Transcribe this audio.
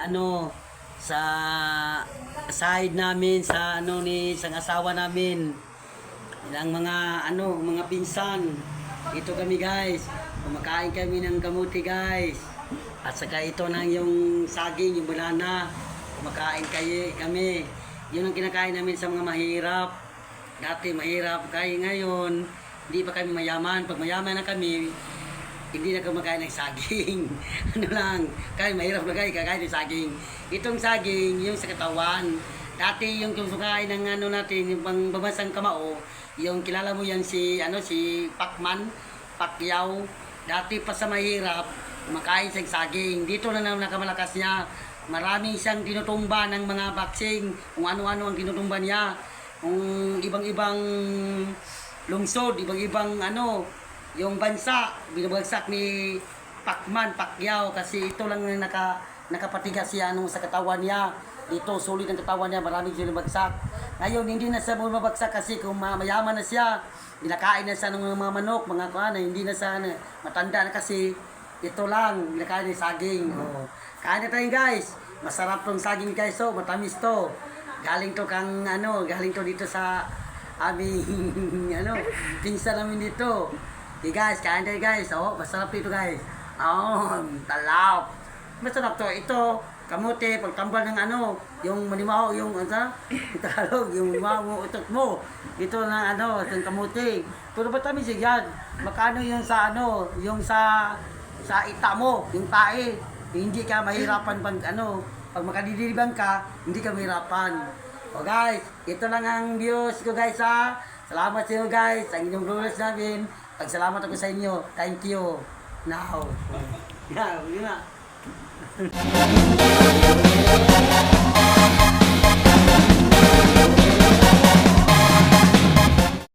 ano sa side namin sa ano ni sang asawa namin. Ilang mga pinsan. Ito kami guys. Kumakain kami ng kamuti guys. At saka ito nang yung saging, yung banana. Kumakain kami. Yun ang kinakain namin sa mga mahirap. Dati mahirap. Kaya ngayon, hindi pa kami mayaman. Pag mayaman na kami, hindi na kumakain ng saging. Ano lang, kaya mahirap na kayo kakain ng saging. Itong saging, yung sa katawan. Dati yung kumakain ng ano natin, yung pangbabansang kamao, yung kilala mo yan si Pacquiao. Dati pa sa mahirap, kumakain sa saging. Dito na naman nakamalakas niya. Maraming siyang tinutumba ng mga boxing, kung ano-ano ang tinutumba niya. Kung ibang-ibang lungsod, ibang-ibang yung bansa, binabagsak ni Pacquiao kasi ito lang nakapatigas siya sa katawan niya. Dito, sulit ang katawan niya, maraming binabagsak. Ngayon, hindi na siya bumabagsak kasi kung mayaman na siya, binakain na siya ng mga manok, mga hindi na siya matanda na kasi ito lang, binakain na saging. Oh. Kain na tayo guys, masarap tong saging guys, matamis to. Galing to galing to dito sa aming pinsan namin dito. Okay guys, kain tayo guys. Masarap dito guys. Talap. Masarap to. Ito, kamote, pagtambal ng yung manimaw, yung Tagalog, yung manimaw mo, utot mo. Ito na itong kamote. Pero ba't kami yan? Makano yung sa yung sa ita mo, yung tae. Hindi ka mahirapan pag makadidiriban ka, hindi ka mahirapan. O guys, ito lang ang views ko guys ha. Salamat sa inyo guys, ang inyong viewers namin. Pagsalamat ako sa inyo. Thank you. Now. Yeah, yun na.